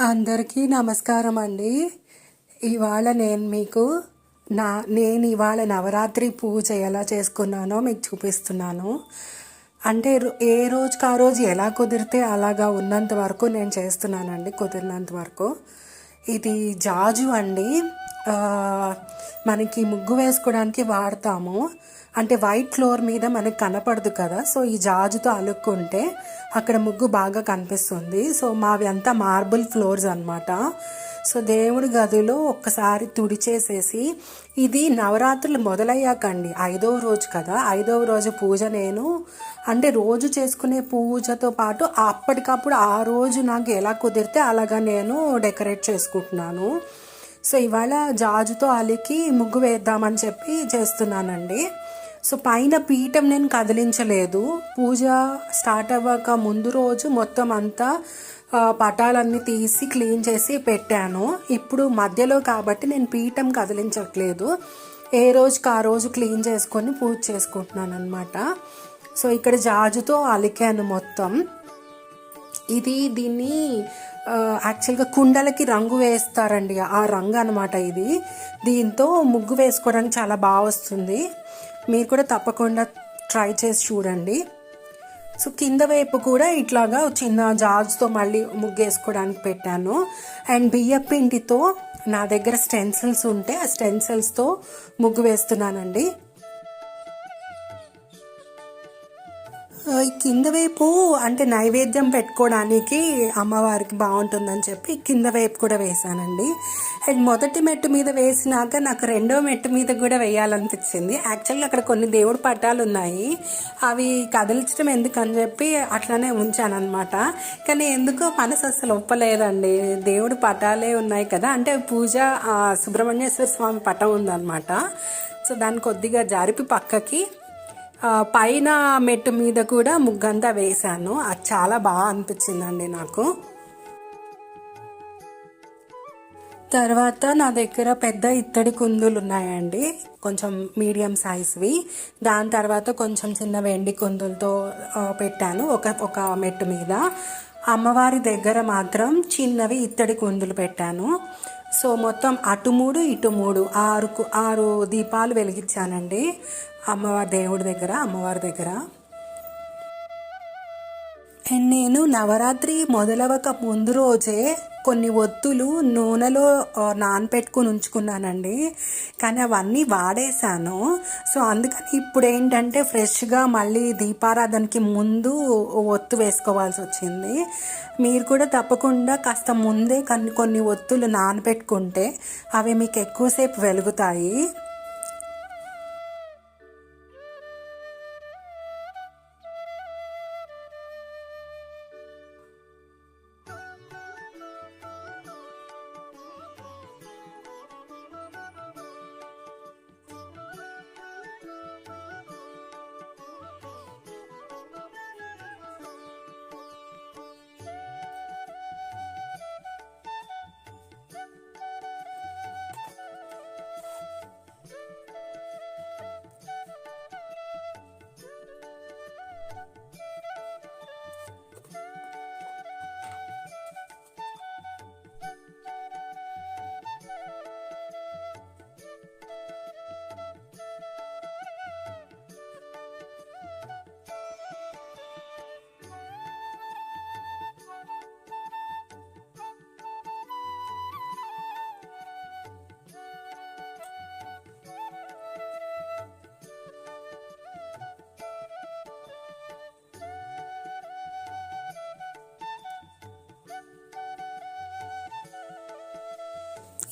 అందరికీ నమస్కారం అండి. ఇవాళ నేను మీకు నేను ఇవాళ నవరాత్రి పూజ ఎలా చేసుకున్నానో మీకు చూపిస్తున్నాను. అంటే ఏ రోజుకి ఆ రోజు ఎలా కుదిరితే అలాగా ఉన్నంత వరకు నేను చేస్తున్నానండి, కుదిరినంత వరకు. ఇది జాజు అండి. మనకి ముగ్గు వేసుకోవడానికి వాడతాము. అంటే వైట్ ఫ్లోర్ మీద మనకి కనపడదు కదా, సో ఈ జాజుతో అలుక్కుంటే అక్కడ ముగ్గు బాగా కనిపిస్తుంది. సో మావి అంతా మార్బుల్ ఫ్లోర్స్ అనమాట. సో దేవుడి గదిలో ఒక్కసారి తుడిచేసేసి, ఇది నవరాత్రులు మొదలయ్యాకండి 5వ రోజు కదా, 5వ రోజు పూజ నేను అంటే రోజు చేసుకునే పూజతో పాటు అప్పటికప్పుడు ఆ రోజు నాకు ఎలా కుదిరితే అలాగా నేను డెకరేట్ చేసుకుంటున్నాను. సో ఇవాళ జాజుతో అలికి ముగ్గు వేద్దామని చెప్పి చేస్తున్నానండి. సో పైన పీఠం నేను కదిలించలేదు. పూజ స్టార్ట్ అవ్వక ముందు రోజు మొత్తం అంతా పటాలన్నీ తీసి క్లీన్ చేసి పెట్టాను. ఇప్పుడు మధ్యలో కాబట్టి నేను పీఠం కదిలించట్లేదు. ఏ రోజుకి ఆ రోజు క్లీన్ చేసుకొని పూజ చేసుకుంటున్నాను అనమాట. సో ఇక్కడ జాజుతో అలికాను మొత్తం. దీన్ని యాక్చువల్గా కుండలకి రంగు వేస్తారండి, ఆ రంగు అనమాట ఇది. దీంతో ముగ్గు వేసుకోవడానికి చాలా బాగా వస్తుంది. మీరు కూడా తప్పకుండా ట్రై చేసి చూడండి. సో కింద వైపు కూడా ఇట్లాగా చిన్న జాజ్తో మళ్ళీ ముగ్గు వేసుకోవడానికి పెట్టాను. అండ్ బియ్యం పిండితో నా దగ్గర స్టెన్సిల్స్ ఉంటే ఆ స్టెన్సిల్స్తో ముగ్గు వేస్తున్నానండి. ఈ కింద వైపు అంటే నైవేద్యం పెట్టుకోవడానికి అమ్మవారికి బాగుంటుందని చెప్పి కింద వైపు కూడా వేసానండి. అండ్ మొదటి మెట్టు మీద వేసినాక నాకు రెండో మెట్టు మీద కూడా వేయాలనిపించింది. యాక్చువల్గా అక్కడ కొన్ని దేవుడి పటాలు ఉన్నాయి, అవి కదిలించడం ఎందుకని చెప్పి అట్లానే ఉంచానమాట. కానీ ఎందుకో మనసు అసలు ఒప్పలేదండి. దేవుడి పటాలే ఉన్నాయి కదా, అంటే పూజ సుబ్రహ్మణ్యేశ్వర స్వామి పటం ఉందన్నమాట. సో దాన్ని కొద్దిగా జరిపి పక్కకి పైన మెట్టు మీద కూడా ముగ్గంతా వేశాను. అది చాలా బాగా అనిపించిందండి నాకు. తర్వాత నా దగ్గర పెద్ద ఇత్తడి కుందులు ఉన్నాయండి, కొంచెం మీడియం సైజ్వి. దాని తర్వాత కొంచెం చిన్న వెండి కుందులతో పెట్టాను ఒక మెట్టు మీద. అమ్మవారి దగ్గర మాత్రం చిన్నవి ఇత్తడి కుందులు పెట్టాను. సో మొత్తం అటు 3 ఇటు 3 6 దీపాలు వెలిగించానండి అమ్మవారి దగ్గర. అండ్ నేను నవరాత్రి మొదలవక ముందు రోజే కొన్ని ఒత్తులు నూనెలో నానపెట్టుకుని ఉంచుకున్నానండి, కానీ అవన్నీ వాడేశాను. సో అందుకని ఇప్పుడు ఏంటంటే ఫ్రెష్గా మళ్ళీ దీపారాధనకి ముందు ఒత్తు వేసుకోవాల్సి వచ్చింది. మీరు కూడా తప్పకుండా కాస్త ముందే కొన్ని ఒత్తులు నానపెట్టుకుంటే అవి మీకు ఎక్కువసేపు వెలుగుతాయి.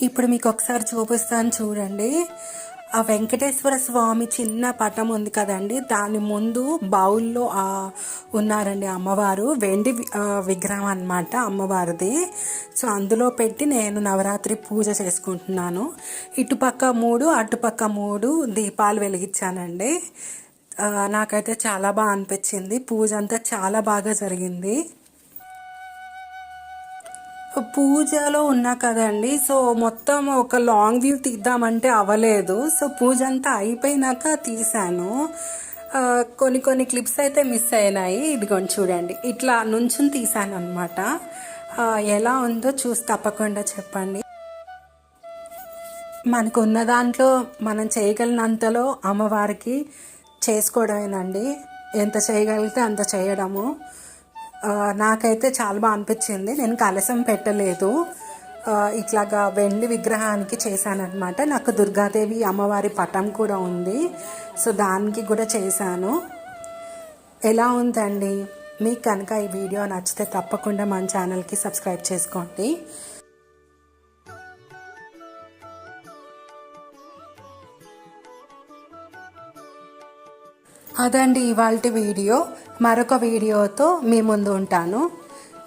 ఇప్పుడు మీకు ఒకసారి చూపిస్తాను చూడండి. ఆ వెంకటేశ్వర స్వామి చిన్న పటం ఉంది కదండి, దాని ముందు బౌల్లో ఉన్నారండి అమ్మవారు. వెండి విగ్రహం అన్నమాట అమ్మవారిది. సో అందులో పెట్టి నేను నవరాత్రి పూజ చేసుకుంటున్నాను. ఇటుపక్క 3 అటుపక్క 3 దీపాలు వెలిగించానండి. నాకైతే చాలా బాగా అనిపించింది. పూజ అంతా చాలా బాగా జరిగింది. పూజలో ఉన్నా కదండి, సో మొత్తం ఒక లాంగ్ వ్యూ తీద్దామంటే అవ్వలేదు. సో పూజ అంతా అయిపోయినాక తీసాను. కొన్ని క్లిప్స్ అయితే మిస్ అయినాయి. ఇదిగోండి చూడండి, ఇట్లా నుంచుని తీసాను అనమాట. ఎలా ఉందో చూసి తప్పకుండా చెప్పండి. మనకు ఉన్న దాంట్లో మనం చేయగలిగినంతలో అమ్మవారికి చేసుకోవడమేనండి. ఎంత చేయగలిగితే అంత చేయడము. నాకైతే చాలా బాగా అనిపించింది. నేను కలశం పెట్టలేదు, ఇట్లాగా వెండి విగ్రహానికి చేశానన్నమాట. నాకు దుర్గాదేవి అమ్మవారి పటం కూడా ఉంది, సో దానికి కూడా చేశాను. ఎలా ఉందండి? మీకు కనుక ఈ వీడియో నచ్చితే తప్పకుండా మన ఛానల్కి సబ్స్క్రైబ్ చేసుకోండి. అదండి ఇవాల్టి వీడియో. మరొక వీడియోతో మీ ముందు ఉంటాను.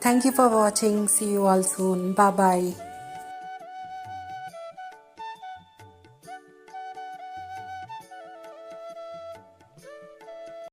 Thank you for watching. See you all soon. Bye.